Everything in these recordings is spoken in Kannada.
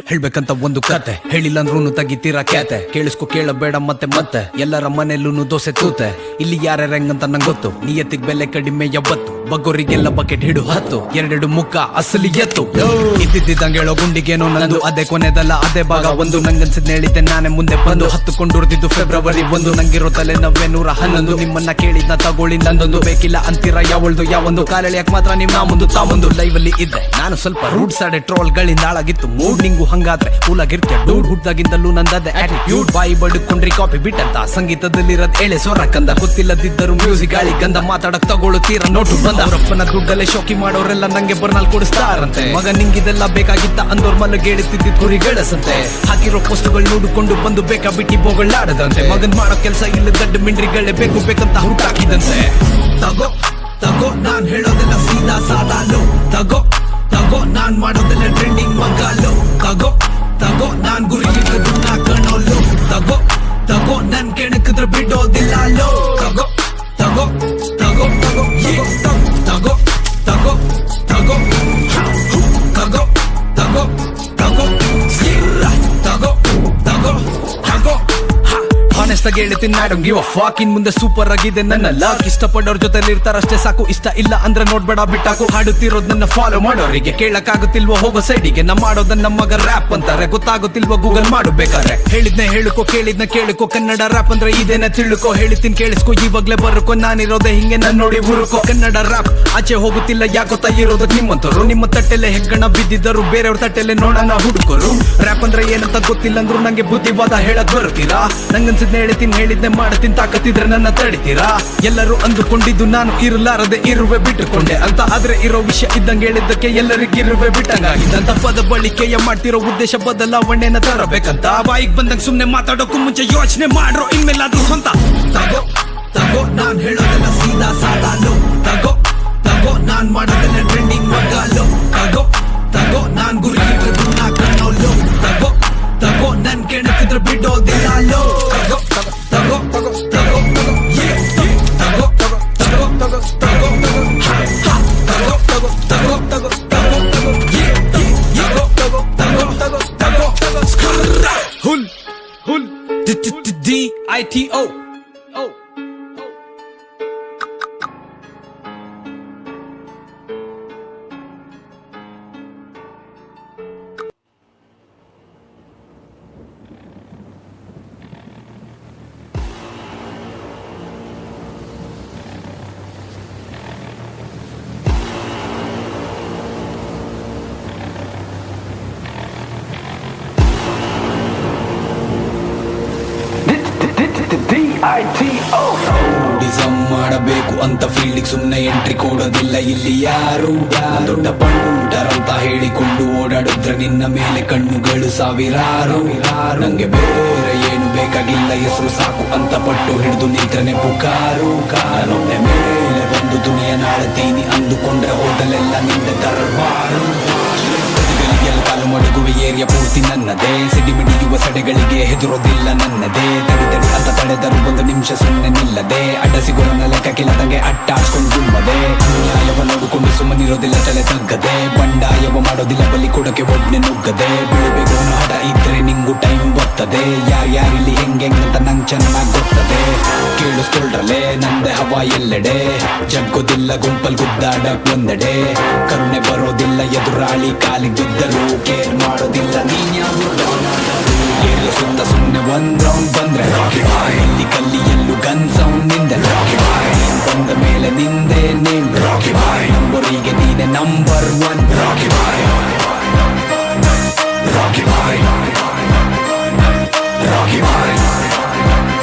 ಹೇಳ್ಬೇಕಂತ ಒಂದು ಕತೆ ಹೇಳಿಲ್ಲ ಅಂದ್ರೂ ತೆಗಿತೀರಾ ಕ್ಯಾತೆ ಕೇಳಿಸ್ಕೊ ಕೇಳಬೇಡ ಮತ್ತೆ ಮತ್ತೆ ಎಲ್ಲರ ಮನೆಯಲ್ಲೂ ದೋಸೆ ತೂತೆ ಇಲ್ಲಿ ಯಾರ್ಯಾರ ಹೆಂಗಂತ ನಂಗೆ ಗೊತ್ತು ನಿಯತ್ತಿಗೆ ಬೆಲೆ ಕಡಿಮೆ ಯಾವತ್ತು ಬಗ್ಗೋರಿಗೆಲ್ಲ ಬಕೆಟ್ ಹಿಡು ಹತ್ತು ಎರಡೆರಡು ಮುಖ ಅಸಲಿ ಎತ್ತು ಇದ್ದಿದ್ದಂಗೆ ಹೇಳೋ ಗುಂಡಿಗೇನೋ ನಂದು ಅದೇ ಕೊನೆದಲ್ಲ ಅದೇ ಭಾಗ ಒಂದು ನಂಗನ್ಸಿದ್ ಹೇಳಿದ್ದೆ ನಾನೇ ಮುಂದೆ ಬಂದು ಹತ್ತುಕೊಂಡಿರ್ದಿದ್ದು ಫೆಬ್ರವರಿ 1 ನಂಗಿರೋ ತಲೆ 911 ನಿಮ್ಮನ್ನ ಕೇಳಿದ್ನ ತಗೊಳ್ಳಿ ನಂದೊಂದು ಬೇಕಿಲ್ಲ ಅಂತೀರ ಯಾವಳ್ದು ಯಾವೊಂದು ಕಾಲೆಳಿಯಕ್ ಮಾತ್ರ ನಿಮ್ಮ ಮುಂದು ತಾವೊಂದು ಲೈವ್ ಅಲ್ಲಿ ಇದ್ದೆ ನಾನು ಸ್ವಲ್ಪ ರೂಡ್ ಸಾಡೆ ಟ್ರೋಲ್ ಗಳಿಂದ ಹಾಳಾಗಿತ್ತು ಮೂಡ್ ನಿಂಗು ಹಂಗಾದ್ರೆ ಕೂಲಾಗಿರ್ತೀಯ ಡೂಡ್ ಹುಡ್ದಾಗಿಂದಲೂ ನಂದದೆ ಆಟಿಟ್ಯೂಡ್ ಬಾಯಿ ಬಡ್ಕೊಂಡ್ರಿ ಕಾಪಿ ಬಿಟ್ಟಂತ ಸಂಗೀತದಲ್ಲಿರೋದ್ ಎಳೆ ಸ್ವರ ಕಂದ ಗೊತ್ತಿಲ್ಲದಿದ್ದರು ಮ್ಯೂಸಿಕ್ ಗಾಳಿ ಗಂಧ ಮಾತಾಡಕ್ ತಗೊಳ್ಳುತ್ತೀರ ನೋಟು ಬಂದ ಅವರಪ್ಪನ ದುಡ್ಡಲ್ಲೇ ಶೋಕಿ ಮಾಡೋರೆಲ್ಲ ನಂಗೆ ಬರ್ನಾಲ್ ಕೊಡಿಸ್ತಾರಂತೆ ಮಗ ನಿಂಗಿದೆಲ್ಲ ಬೇಕಾಗಿತ್ತ ಅಂದೋರ್ ಮಲ್ಲಿಗೆ ಹೇಳ್ತಿದ್ದ ಕುರಿ ಗೆಳಸಂತೆ ಹಾಕಿರೋ ಪೋಸ್ಟ್ಗಳು ನೋಡಿಕೊಂಡು ಬಂದು ಬೇಕಾ ಬಿಟ್ಟಿ ಬೋಗಳಾಡದಂತೆ ಮಗನ್ ಮಾಡೋ ಕೆಲ್ಸ ಇಲ್ಲ ದಡ್ಡ ಮಿಂಡ್ರಿಗಳೇ ಬೇಕು ಬೇಕಂತ ಹುಟ್ಟಾಕಿದಂತೆ ತಗೋ ತಗೋ ನಾನ್ ಹೇಳೋದೆಲ್ಲ ಸೀದಾ ಸಾದಾಲು ತಗೋ ತಗೋ ನಾನ್ ಮಾಡೋದೆಲ್ಲ ಟ್ರೆಂಡಿಂಗ್ ಮಗಾಲು ತಗೋ ತಗೋ ನಾನ್ ಗುರಿ ಇಟ್ಟದ್ದು ನಾ ಕಾಣೋಲು ತಗೋ ತಗೋ ನನ್ ಕೆಣಕಿದ್ರೆ ಬಿಡೋದಿಲ್ಲ ಲೋ ತಗೋ ತಗೋ ತಗೋ ತಗೋ ತಗೋ ತಗೋ ತಗೋ ತಗೋ ತಗೋ ತಗೋ ತಗೋ ತಗೋ ತಗೋ ಹಾನೆಸ್ಟ್ ಆಗಿ ಹೇಳ್ತೀನಿ ನಾಡೋಂಗ್ ಗಿವ್ ಅ ಫಾಕ್ ಇನ್ ಮುಂದೆ ಸೂಪರ್ ಆಗಿದೆ ನನ್ನ ಲಾಕ್ ಇಷ್ಟಪಡೋರ್ ಜೊತೆಲಿ ಇರ್ತಾರಷ್ಟೇ ಸಾಕು ಇಷ್ಟ ಇಲ್ಲ ಅಂದ್ರೆ ನೋಡ್ಬೇಡ ಬಿಟ್ಟಾಕು ಹಾಡುತ್ತಿರೋದ್ ನನ್ನ ಫಾಲೋ ಮಾಡೋರಿಗೆ ಕೇಳಕ್ಕಾಗುತ್ತಿಲ್ವೋ ಹೋಗೋ ಸೈಡಿಗೆ ನಾ ಮಾಡೋದನ್ನ ಮಗ ರ್ಯಾಪ್ ಅಂತಾರೆ ಗೊತ್ತಾಗುತ್ತಿಲ್ವೋ ಗೂಗಲ್ ಮಾಡಬೇಕಾರೆ ಹೇಳಿದ್ನೆ ಹೇಳುಕೋ ಕೇಳಿದ್ನ ಕೇಳುಕೋ ಕನ್ನಡ ರ್ಯಾಪ್ ಅಂದ್ರೆ ಇದೇನ ತಿಳ್ಕೋ ಹೇಳಿತೀನಿ ಕೇಳಿಸ್ಕೋ ಇವಾಗ್ಲೇ ಬರುಕೋ ನಾನಿರೋದೆ ಹಿಂಗೆ ನನ್ ನೋಡಿ ಹುರುಕೋ ಕನ್ನಡ ರ್ಯಾಪ್ ಆಚೆ ಹೋಗುತ್ತಿಲ್ಲ ಯಾಕೋತಾ ಇರೋದಕ್ ನಿಮ್ಮಂತರು ನಿಮ್ಮ ತಟ್ಟೆಲೆ ಹೆಗ್ಗಣ ಬಿದ್ದಿದ್ದರು ಬೇರೆಯವ್ರ ತಟ್ಟೆಲೆ ನೋಡೋಣ ಹುಡುಕರು ರ್ಯಾಪ್ ಅಂದ್ರೆ ಏನಂತ ಗೊತ್ತಿಲ್ಲ ಅಂದ್ರು ನಂಗೆ ಬುದ್ಧಿವಾದ ಹೇಳಕ್ ಬರ್ತೀರಾ ನಂಗನ್ಸಿದ್ನ ಹೇಳ್ತೀನಿ ಹೇಳಿದ್ನೆ ಮಾಡ್ತೀನಿ ತಾಕತ್ತಿದ್ರೆ ನನ್ನ ತಡಿತೀರಾ ಎಲ್ಲರೂ ಅಂದುಕೊಂಡಿದ್ದು ನಾನು ಇರಲಾರದೆ ಇರುವೆ ಬಿಟ್ಟುಕೊಂಡೆ ಅಂತ ಆದ್ರೆ ಇರೋ ವಿಷಯ ಇದ್ದಂಗೆ ಹೇಳಿದ್ದಕ್ಕೆ ಎಲ್ಲರಿಗಿರುವೆ ಬಿಟ್ಟಂಗಾಗಿದ್ದಂತ ಪದ ಬಳಿಕೆಯ ಮಾಡ್ತಿರೋ ಉದ್ದೇಶ ಬದಲಾವಣೆನ ತರಬೇಕಂತ ಬಾಯಿಗೆ ಬಂದಂಗ ಸುಮ್ನೆ ಮಾತಾಡೋಕು ಮುಂಚೆ ಯೋಚನೆ ಮಾಡ್ರೋ ಇನ್ಮೇಲಾದ್ರೂ ಸ್ವಂತ ತಗೋ ತಗೋ ನಾನ್ ಹೇಳೋದೆಲ್ಲ ಸೀದಾ ಸಾದಾಲು ತಗೋ ತಗೋ ನಾನ್ ಮಾಡೋದೆಲ್ಲ ಟ್ರೆಂಡಿಂಗ್ ಮಗಾಲು ತಗೋ ತಗೋ ನಾನ್ ಗುರಿ ಇಟ್ಟದ್ದು ನಾ ಕಾಣೋಲು ತಗೋ ತಗೋ ನನ್ ಕೆಣಕಿದ್ರೆ ಬಿಡೋದಿಲ್ಲ ಲೋ ತಗೋ ತಗೋ ತಗೋ ತಗೋ ತಗೋ ತಗೋ ತಗೋ ತಗೋ ತಗೋ ತಗೋ ತಗೋ ತಗೋ ಹುಲ್ ಹುಲ್ DITO ಡಿಸಮ್ ಮಾಡಬೇಕು ಅಂತ ಫೀಲ್ಡಿಗೆ ಸುಮ್ನೆ ಎಂಟ್ರಿ ಕೊಡೋದಿಲ್ಲ ಇಲ್ಲಿ ಯಾರು ದೊಡ್ಡ ಪಂಡರ್ ಅಂತ ಹೇಳಿಕೊಂಡು ಓಡಾಡಿದ್ರೆ ನಿನ್ನ ಮೇಲೆ ಕಣ್ಣುಗಳು ಸಾವಿರಾರು ನಂಗೆ ಬೇರೆ ಏನು ಬೇಕಾಗಿಲ್ಲ ಹೆಸರು ಸಾಕು ಅಂತ ಪಟ್ಟು ಹಿಡಿದು ನಿಂತ್ರನೆ ಪುಕಾರು ಕಾರೊಮ್ಮೆ ಮೇಲೆ ಬಂದು ದುನಿಯ ನಾಳ್ತೀನಿ ಅಂದುಕೊಂಡ್ರೆ ಹೋದಲೆಲ್ಲ ನಿಂದ ದರ್ಬಾರು ಕಾಲು ಮಡಗುವ ಏರಿಯಾ ಪೂರ್ತಿ ನನ್ನದೇ ಸಿಡಿಮಿಡಿಯುವ ಸಡೆಗಳಿಗೆ ಹೆದರೋದಿಲ್ಲ ನನ್ನದೇ ತಡಿ ತಡಿ ಅಂತ ತಡೆದರು 1 ನಿಮಿಷ ಸುಮ್ಮನೆ ನಿಲ್ಲದೆ ಅಡ್ಡ ಸಿಗೋನ ಲೆಕ್ಕ ಕೆಳದಂಗೆ ಅಟ್ಟಾಡ್ಕೊಂಡು ಗುಮ್ಮದೆ ಅನ್ಯಾಯವ ನೋಡಿಕೊಂಡು ಸುಮ್ಮನಿರೋದಿಲ್ಲ ತಲೆ ತಗ್ಗದೆ ಬಂಡಾಯವ ಮಾಡೋದಿಲ್ಲ ಬಲಿ ಕೊಡಕ್ಕೆ ಒಡ್ನೆ ನುಗ್ಗದೆ ಬೆಳಿಬೇಕು ನಾಡ ಇದ್ರೆ ನಿಂಗು ಟೈಮ್ ಬರ್ತದೆ ಯಾರ್ಯಾರಿಲ್ಲಿ ಹೆಂಗೆಂಗಂತ ನಂಗೆ ಚೆನ್ನಾಗ್ ಗೊತ್ತದೆ ಕೇಳಿಸ್ಕೊಳ್ರಲೆ ನಂದೆ ಹವಾ ಎಲ್ಲೆಡೆ ಜಗ್ಗೋದಿಲ್ಲ ಗುಂಪಲ್ ಗುದ್ದಾಡಕ್ ಒಂದೆಡೆ ಕರುಣೆ ಬರೋದಿಲ್ಲ ಎದುರಾಳಿ ಕಾಲಿಗೆ ಬಿದ್ದರು ಕೇರ್ ಮಾಡೋದಿಲ್ಲ ನೀನ್ ಎಲ್ಲ ಸುತ್ತ ಸುಮ್ಮನೆ ಒಂದ್ ರೌಂಡ್ ಬಂದ್ರೆ ಇಲ್ಲಿ ಕಲ್ಲಿ ಎಲ್ಲೂ ಗನ್ ಸೌಂಡ್ ನಿಂದೆ ಬಂದ ಮೇಲೆ ನಿಂದೆ ನೇಮ್ ನಂಬರಿಗೆ ನೀನೆ ನಂಬರ್ 1 ರಾಕಿ ಬಾಯ್ ರಾಕಿ ಬಾಯ್ ರಾಕಿ ಬಾಯ್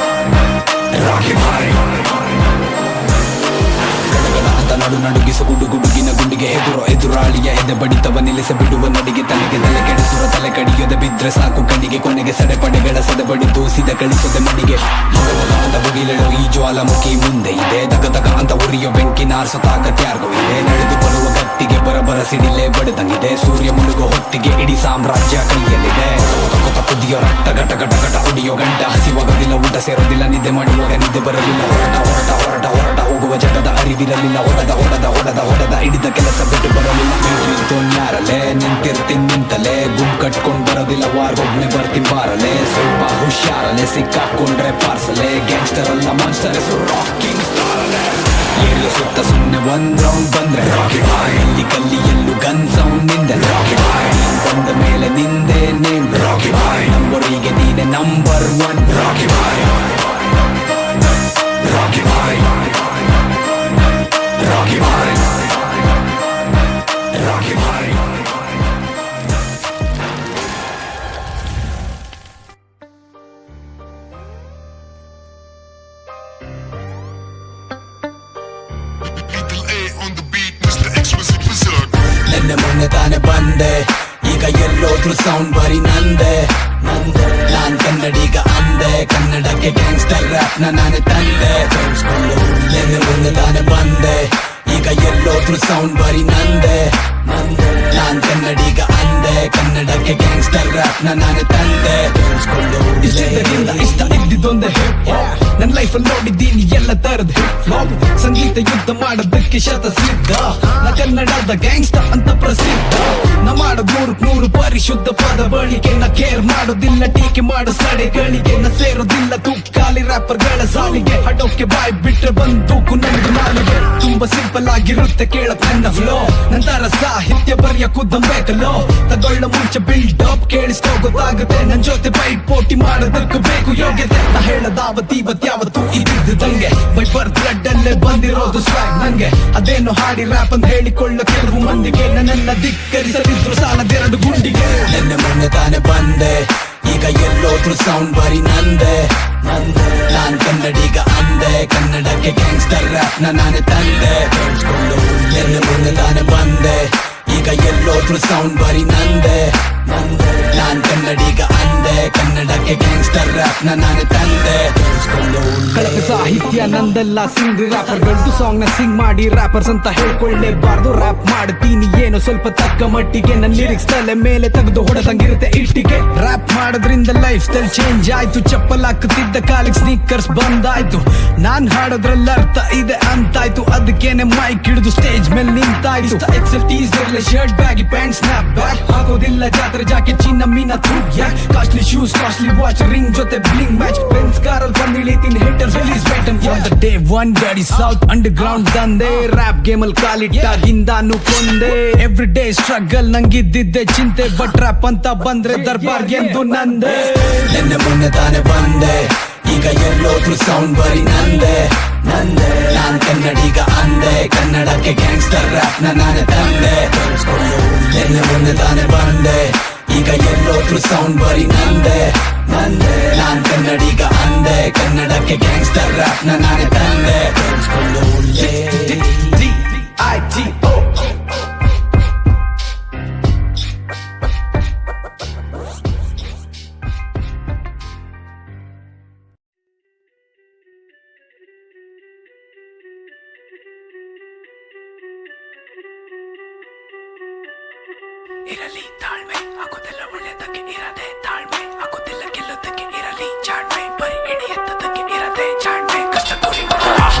ರಾಕಿ ಬಾಯ್ ನಡು ನಡುಗಿಸ ಗುಡುಗಿನ ಗುಂಡಿಗೆ ಎದುರಾಳಿಯ ಎದೆ ಬಡಿತವ ನಿಲ್ಲಿಸ ಬಿಡುವ ನಡಿಗೆ ತಲೆಗೆ ತಲೆ ಕೆಡಿಸುವ ತಲೆ ಕಡಿಯದೆ ಬಿದ್ರೆ ಸಾಕು ಕಣಿಗೆ ಕೊನೆಗೆ ಸಡೆಪಡೆಗಳ ಸದಬಡಿ ತೂಸಿದ ಕಳಿಸದೆ ಮಡಿಗೆ ಅಂತ ಬುಗಿಲೆಳೋ ಈ ಜ್ವಾಲಾಮುಖಿ ಮುಂದೆ ಇದೆ ತಗ ಅಂತ ಉರಿಯೋ ಬೆಂಕಿ ನಾರ್ಸೋ ತಾಕತ್ಯಾರ್ಗೋ ಇದೆ ನಡೆದು ಬರುವ ಗಟ್ಟಿಗೆ ಬರಬರ ಸಿಡಿಲೆ ಬಡದಂಗಿದೆ ಸೂರ್ಯ ಮುಳುಗೋ ಹೊತ್ತಿಗೆ ಇಡೀ ಸಾಮ್ರಾಜ್ಯ ಕೈಯಲ್ಲಿದೆ ಕುದಿಯೋ ರಕ್ತ ಘಟ ಘಟ ಘಟ ಹೊಡಿಯೋ ಗಂಟ ಹಸಿವಾಗೋದಿಲ್ಲ ಊಟ ಸೇರೋದಿಲ್ಲ ನಿದ್ದೆ ಮಾಡುವಾಗ ನಿದ್ದೆ ಬರಲಿಲ್ಲ ಹೊರಟ ಹೊರಟ ಹೊರಟ ಹೊರಟ ಹೋಗುವ ಜಗದ ಅರಿವಿರಲಿಲ್ಲ ಹೊಡೆದ ಹಿಡಿದ ಕೆಲಸ ಬಿಟ್ಟು ಬರಲಿಲ್ಲ ಯಾರಲ್ಲೇ ನಿಂತಿರ್ತೀನಿ ನಿಂತಲೇ ಗುಂಪು ಕಟ್ಕೊಂಡ್ ಬರೋ ಬರೋದಿಲ್ಲ ವಾರ್ಗೊಬ್ನೆ ಬರ್ತೀನಿ ಬಾರಲೆ ಸ್ವಲ್ಪ ಹುಷಾರಲೆ ಸಿಕ್ಕಾಕೊಂಡ್ರೆ ಪಾರ್ಸಲೆ ಗ್ಯಾಂಗ್ಸ್ಟರ್ ಅಲ್ಲ ಮಾನ್ಸ್ಟರ್ ಹೆಸರು ರಾಕಿಂಗ್ ಸ್ಟಾರಲೆ ಏರಿಯಾ ಸುತ್ತ ಸುಮ್ನೆ ಒಂದ್ ರೌಂಡ್ ಬಂದ್ರೆ ರಾಕಿ ಬಾಯ್ ಇಲ್ಲಿ ಕಲ್ಲಿ ಎಲ್ಲೂ ಗನ್ ಸೌಂಡ್ ನಿಂದೆ ರಾಕಿ ಬಾಯ್ ಬಂದ ಮೇಲೆ ನಿಂದೆ ನೇಮ್ ರಾಕಿ ಬಾಯ್ ನಂಬರಿಗೆ ನೀನೆ ನಂಬರ್ ಒನ್ ರಾಕಿ ಬಾಯ್ ರಾಕಿ ಬಾಯ್ ರಾಕಿ ಬಾಯ್ ರಾಕಿ ಬಾಯ್ ನೆನ್ನೆ ಮೊನ್ನೆ ತಾನೆ ಬಂದೆ ಈಗ ಎಲ್ಲೋದ್ರು ಸೌಂಡ್ ಬರೀ ನಂದೆ ನಾನ್ ಕನ್ನಡಿಗ ಅಂದೆ ಕನ್ನಡಕ್ಕೆ ಗ್ಯಾಂಗ್ಸ್ಟರ್ ರ್ಯಾಪ್ ನಾನೇ ತಂದೆ ನೆನ್ನೆ ಮೊನ್ನೆ ತಾನೆ ಬಂದೆ ಈಗ ಎಲ್ಲೋದ್ರು ಸೌಂಡ್ ಬರೀ ನಂದೆ ನಾನ್ ಕನ್ನಡಿಗ ಅಂದೆ ಕನ್ನಡಕ್ಕೆ ಗ್ಯಾಂಗ್ಸ್ಟರ್ ರ್ಯಾಪ್ ನಾನೇ ತಂದೆ ಇಷ್ಟ ಇದ್ದಿದ್ದೊಂದೇ ನನ್ನ ಲೈಫಲ್ಲಿ ನೋಡಿದ್ದೀನಿ ಎಲ್ಲ ತರದ ಸಂಗೀತ ಯುದ್ಧ ಮಾಡೋದಕ್ಕೆ ಶತ ಸಿದ್ಧ ನಾ ಕನ್ನಡದ ಗ್ಯಾಂಗ್ಸ್ಟರ್ ಅಂತ ಪ್ರಸಿದ್ಧ ನಾ ಮಾಡೋದ್ 100 ಪರಿಶುದ್ಧ ಪದ ಬಳಿಕೆ ನಾ ಕೇರ್ ಮಾಡೋದಿಲ್ಲ ಟೀಕೆ ಮಾಡೋ ಸಡೆಗಳಿಗೆ ನಾ ಸೇರೋದಿಲ್ಲ ತುಕ್ಕಾಲಿ ರ್ಯಾಪರ್ಗಳ ಸಾಲಿಗೆ ಹಡೋಕೆ ಬಾಯ್ ಬಿಟ್ರೆ ಬಂದೂಕು ನಂದು ನಾಲಿಗೆ ತುಂಬಾ ಸಿಂಪಲ್ ಆಗಿರುತ್ತೆ ಕೇಳಕ್ ನನ್ನ ಫ್ಲೋ ನಂತರ ಸಾಹಿತ್ಯ ಬರೆಯ ಕುದ್ದಬೇಕಲ್ಲೋ ತಗೊಳ್ಳೋ ಮುಂಚೆ ಬಿಲ್ಡ್ ಅಪ್ ಕೇಳಿಸ್ಕೋ ಗೊತ್ತಾಗುತ್ತೆ ನನ್ ಜೊತೆ ಪೈಪೋಟಿ ಮಾಡೋದಕ್ಕೂ ಬೇಕು ಯೋಗ್ಯತೆ ನಾ ಹೇಳದಾವತ್ ಯಾವತ್ತು ಇದ್ದಿದ್ದಂಗೆ ಬೈ ಬರ್ತ್ ಬ್ಲಡ್ ಅಲ್ಲೇ ಬಂದಿರೋದು ಸ್ವಾಗ್ ನಂಗೆ ಅದೇನು ಹಾಡಿ ರ್ಯಾಪ್ ಅಂತ ಹೇಳಿಕೊಳ್ಳೋ ಕೆಲವು ಮಂದಿಗೆ ನನ್ನನ್ನ ಧಿಕ್ಕರಿಸಲಿದ್ರು ಸಾಲದೆರಡು ಗುಂಡಿಗೆ ನೆನ್ನೆ ಮೊನ್ನೆ ತಾನೆ ಬಂದೆ ಈಗ ಎಲ್ಲೋದ್ರು ಸೌಂಡ್ ಬರೀ ನಂದೆ ನಾನ್ ಕನ್ನಡಿಗ ಅಂದೆ ಕನ್ನಡಕ್ಕೆ ಗ್ಯಾಂಗ್ಸ್ಟರ್ ರ್ಯಾಪ್ ನಾನೇ ತಂದೆ ನೆನ್ನೆ ಮೊನ್ನೆ ತಾನೆ ಬಂದೆ ಈಗ ಎಲ್ಲೋದ್ರು ಸೌಂಡ್ ಬರೀ ನಂದೆ ನಾನ್ ಕನ್ನಡಿಗ ಅಂದೆ ಕನ್ನಡಕ್ಕೆ ಗ್ಯಾಂಗ್ಸ್ಟರ್ ರ್ಯಾಪ್ ನಾನೇ ತಂದೆ ಕಳಪೆ ಸಾಹಿತ್ಯ ನಂದೆಲ್ಲ ಸಿಂಗ್ ರ್ಯಾಪರ್ಗಳದ್ದು ಸಾಂಗ್ ನ ಸಿಂಗ್ ಮಾಡಿ ರ್ಯಾಪರ್ಸ್ ಅಂತ ಹೇಳ್ಕೊಳ್ಳೇಬಾರ್ದು ರ್ಯಾಪ್ ಮಾಡ್ತೀನಿ ಏನೋ ಸ್ವಲ್ಪ ತಕ್ಕ ಮಟ್ಟಿಗೆ ನನ್ನ ಲಿರಿಕ್ಸ್ ತಲೆ ಮೇಲೆ ತೆಗೆದು ಹೊಡೆದಂಗಿರುತ್ತೆ ಇಟ್ಟಿಗೆ ರ್ಯಾಪ್ ಮಾಡೋದ್ರಿಂದ ಲೈಫ್ ಸ್ಟೈಲ್ ಚೇಂಜ್ ಆಯ್ತು ಚಪ್ಪಲ್ ಹಾಕುತ್ತಿದ್ದ ಕಾಲಿಗೆ ಸ್ನೀಕರ್ಸ್ ಬಂದಾಯ್ತು ನಾನ್ ಹಾಡೋದ್ರಲ್ಲಿ ಅರ್ಥ ಇದೆ ಅಂತಾಯ್ತು ಅದಕ್ಕೇನೆ ಮೈಕ್ ಹಿಡಿದು ಸ್ಟೇಜ್ ಮೇಲೆ ನಿಂತಾಯ್ತು excel teaser shirt baggy pant snapback ಹಾಕೋದಿಲ್ಲ ಜಾತ್ರೆ ಜಾಕೆಟ್ ಚಿನ್ನ ಮೀನ ಯಾಕ್ costly shoes costly watch ring ಜೊತೆ ಬ್ಲಿಂಗ್ ಮ್ಯಾಚ್ ಬೆನ್ಸ್ ಕಾರಲ್ಲಿ ಬಂದು ಇಳಿತೀನಿ ಹೇಟರ್ಸ್ ರಿಲೀಸ್ ಬೈಟಮ್ from the day one daddy south underground ತಂದೆ ರ್ಯಾಪ್ ಗೇಮ್ ಅಲ್ಲಿ ಕಾಲಿಟ್ಟಾಗಿಂದಾನು ಕೊಂದೆ ಎವ್ರಿ ಡೇ ಸ್ಟ್ರಗಲ್ ನಂಗಿದ್ದಿದ್ದೆ ಚಿಂತೆ ಬಟ್ ರ್ಯಾಪ್ ಅಂತ ಬಂದ್ರೆ ದರ್ಬಾರ್ ಎಂದು ನಂದೆ ನೆನ್ನೆ ಮೊನ್ನೆ ತಾನೆ ಬಂದೆ ಈಗ ಎಲ್ಲೋದ್ರು ಸೌಂಡ್ ಬರೀ ನಂದೆ ನಾನ್ ಕನ್ನಡಿಗ ಅಂದೆ ಕನ್ನಡಕ್ಕೆ ಗ್ಯಾಂಗ್ಸ್ಟರ್ ರ್ಯಾಪ್ ನಾನೇ ತಂದೆ ನೆನ್ನೆ ಮೊನ್ನೆ ತಾನೆ ಬಂದೆ ಈಗ ಎಲ್ಲೋದ್ರು ಸೌಂಡ್ ಬರೀ ನಂದೆ ನಾನ್ ಕನ್ನಡಿಗ ಅಂದೆ ಕನ್ನಡಕ್ಕೆ ಗ್ಯಾಂಗ್ಸ್ಟರ್ ರ್ಯಾಪ್ ನಾನೇ ತಂದೆ ಇರಲಿ ತಾಳ್ಮೆ ಆಗೋದೆಲ್ಲ ಒಳ್ಳೆದಕ್ಕೆ ಇರದೆ ತಾಳ್ಮೆ ಆಗೋದೆಲ್ಲ ಗೆಲ್ಲೋದಕ್ಕೆ ಇರಲಿ ಜಾಣ್ಮೆ ಬರೀ ಎಣೆ ಎತ್ತದಕ್ಕೆ ಇರದೆ ಜಾಣ್ಮೆ ಕಷ್ಟ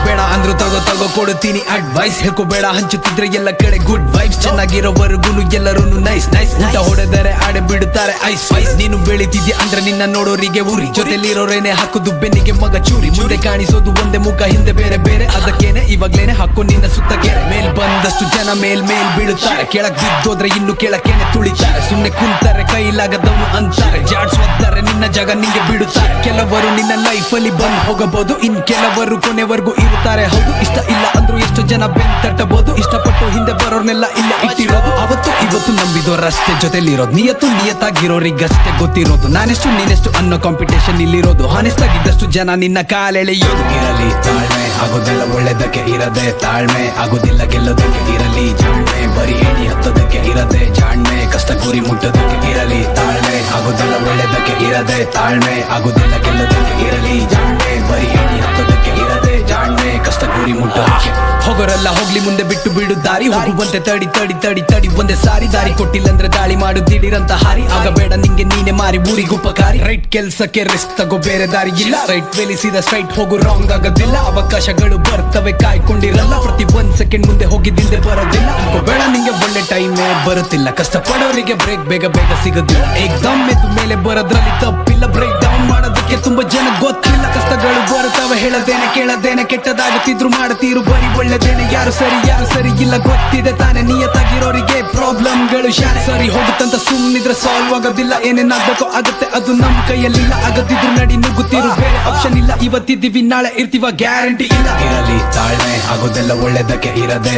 ಬೇಡ ಅಂದ್ರು ತಗೋ ಕೊಡುತ್ತೀನಿ ಅಡ್ವೈಸ್ ಹೇಳ್ಕೋಬೇಡ ಹಂಚುತ್ತಿದ್ರೆ ಎಲ್ಲ ಕಡೆ ಗುಡ್ ವೈಬ್ಸ್ ಚೆನ್ನಾಗಿರೋವರೆಗೂ ಎಲ್ಲರೂ ನೈಸ್ ಊಟ ಹೊಡೆದರೆ ಆಡೆ ಬಿಡುತ್ತಾರೆ ಐಸ್ ನೀನು ಬೆಳಿತಿದ್ಯಾ ಅಂದ್ರೆ ನಿನ್ನ ನೋಡೋರಿಗೆ ಊರಿ ಜೊತೆಲಿರೋರೇನೆ ಹಾಕುದು ಬೆನ್ನಿಗೆ ಮಗ ಚೂರಿ ಮುಂದೆ ಕಾಣಿಸೋದು ಒಂದೇ ಮುಖ ಹಿಂದೆ ಬೇರೆ ಬೇರೆ ಅದಕ್ಕೇನೆ ಇವಾಗ್ಲೇನೆ ಹಾಕೋ ನಿನ್ನ ಸುತ್ತ ಗೆರೆ ಮೇಲ್ ಬಂದಷ್ಟು ಜನ ಮೇಲ್ ಬೀಳುತ್ತಾರೆ ಕೆಳಗ್ ಬಿದ್ದೋದ್ರೆ ಇನ್ನು ಕೆಳಕೇನೆ ತುಳಿತಾರೆ ಸುಮ್ನೆ ಕುಂತಾರೆ ಕೈಲಾಗದವನು ಅಂತಾರೆ ಜಾಡ್ಸ್ತಾರೆ ನಿನ್ನ ಜಾಗ ನಿಂಗೆ ಬಿಡುತ್ತಾರೆ ಕೆಲವರು ನಿನ್ನ ಲೈಫ್ ಅಲ್ಲಿ ಬಂದು ಹೋಗಬಹುದು ಇನ್ ಕೆಲವರು ಕೊನೆವರೆಗೂ ಇರುತ್ತಾರೆ ಹೌದು ಇಷ್ಟ ಇಲ್ಲ ಅಂದ್ರೂ ಎಷ್ಟು ಜನ ಬೆನ್ ತಟ್ಟಬಹುದು ಇಷ್ಟಪಟ್ಟು ಹಿಂದೆ ಬರೋರ್ನೆಲ್ಲ ಇಲ್ಲೇ ಇಟ್ಟಿರೋದು ಅವತ್ತು ಇವತ್ತು ನಂಬಿದವರಷ್ಟೇ ಜೊತೆಲಿರೋದು ನಿಯತ್ತಾಗಿರೋರಿಗಷ್ಟೇ ಗೊತ್ತಿರೋದು ನಾನೆಷ್ಟು ನೀನೆಷ್ಟು ಅನ್ನೋ ಕಾಂಪಿಟೇಷನ್ ಇಲ್ಲಿರೋದು ಹಾನೆಸ್ಟ್ ಆಗಿದ್ದಷ್ಟು ಜನ ನಿನ್ನ ಕಾಲೆಳೆಯೋದು ಇರಲಿ ತಾಳ್ಮೆ ಆಗೋದೆಲ್ಲ ಒಳ್ಳೆದಕ್ಕೆ ಇರದೆ ತಾಳ್ಮೆ ಆಗೋದಿಲ್ಲ ಗೆಲ್ಲೋದಕ್ಕೆ ಇರಲಿ ಜಾಣ್ಮೆ ಬರೀ ಎಣಿ ಹತ್ತೋದಕ್ಕೆ ಇರದೆ ಜಾಣ್ಮೆ ಕಷ್ಟ ಗುರಿ ಮುಟ್ಟೋದಕ್ಕೆ ಇರಲಿ ತಾಳ್ಮೆ ಆಗೋದೆಲ್ಲ ಒಳ್ಳೆದಕ್ಕೆ ಇರದೆ ತಾಳ್ಮೆ ಆಗೋದಿಲ್ಲ ಗೆಲ್ಲೋದಕ್ಕೆ ಇರಲಿ ಜಾಣ್ಮೆ ಬರೀ ಎಣಿ ಹತ್ತೋದಕ್ಕೆ ಇರದೆ ಜಾಣ್ಮೆ ಕಷ್ಟ ಗುರಿ ಮುಟ್ಟೋದಕ್ಕೆ ಹೋಗೋರೆಲ್ಲ ಹೋಗ್ಲಿ ಮುಂದೆ ಬಿಟ್ಟು ಬಿಡು ದಾರಿ ಹೋಗುವಂತೆ ತಡಿ ತಡಿ ತಡಿ ತಡಿ ಒಂದೇ ಸಾರಿ ದಾರಿ ಕೊಟ್ಟಿಲ್ಲ ಅಂದ್ರೆ ದಾಳಿ ಮಾಡು ದಿಢೀರಂತ ಹಾರಿ ಆಗ ಬೇಡ ನಿಂಗೆ ನೀನೆ ಮಾರಿ ಊರಿಗೆ ಉಪಕಾರಿ ರೈಟ್ ಕೆಲ್ಸಕ್ಕೆ ರಿಸ್ಕ್ ತಗೋ ಬೇರೆ ದಾರಿ ಇಲ್ಲ ರೈಟ್ ವೇಲಿ ಸೀದಾ ಸ್ಟ್ರೈಟ್ ಹೋಗು ರಾಂಗ್ ಆಗೋದಿಲ್ಲ ಅವಕಾಶಗಳು ಬರ್ತವೆ ಕಾಯ್ಕೊಂಡಿರಲ್ಲ ಪ್ರತಿ 1 ಸೆಕೆಂಡ್ ಮುಂದೆ ಹೋಗಿದ್ದಿಲ್ದೆ ಬರೋದಿಲ್ಲ ಬೇಡ ನಿಂಗೆ ಒಳ್ಳೆ ಟೈಮೇ ಬರುತ್ತಿಲ್ಲ ಕಷ್ಟ ಪಡೋರಿಗೆ ಬ್ರೇಕ್ ಬೇಗ ಬೇಗ ಸಿಗೋದಿಲ್ಲ ಏಕ್ದಮ್ ಎದ್ದು ಮೇಲೆ ಬರೋದ್ರಲ್ಲಿ ತಪ್ಪಿಲ್ಲ ಬ್ರೇಕ್ ಡೌನ್ ಮಾಡೋದಕ್ಕೆ ತುಂಬಾ ಜನ ಗೊತ್ತಿಲ್ಲ ಕಷ್ಟಗಳು ಬರುತ್ತವೆ ಹೇಳದೇನೆ ಕೇಳದೇನೆ ಕೆಟ್ಟದಾಗುತ್ತಿದ್ರು ಮಾಡುತ್ತೀರು ಬರೀ ಒಳ್ಳೆದೇನೆ ಯಾರು ಸರಿ ಇಲ್ಲ ಗೊತ್ತಿದೆ ತಾನೇ ನಿಯತ್ತಾಗಿರೋರಿಗೆ ಪ್ರಾಬ್ಲಮ್ಗಳು ಶಾನೆ ಸರಿ ಹೋಗುತ್ತಂತ ಸುಮ್ಮನಿದ್ರೆ ಸಾಲ್ವ್ ಆಗೋದಿಲ್ಲ ಏನೇನಾಗ್ಬೇಕು ಆಗುತ್ತೆ ಅದು ನಮ್ ಕೈಯಲ್ಲಿಲ್ಲ ಆಗದಿದ್ರು ನಡಿ ನುಗ್ಗುತ್ತಿರು ಬೇರೆ ಆಪ್ಷನ್ ಇಲ್ಲ ಇವತ್ತಿದ್ದೀವಿ ನಾಳೆ ಇರ್ತೀವ ಗ್ಯಾರಂಟಿ ಇಲ್ಲ ಇರಲಿ ತಾಳ್ಮೆ ಆಗೋದೆಲ್ಲ ಒಳ್ಳೆದಕ್ಕೆ ಇರದೆ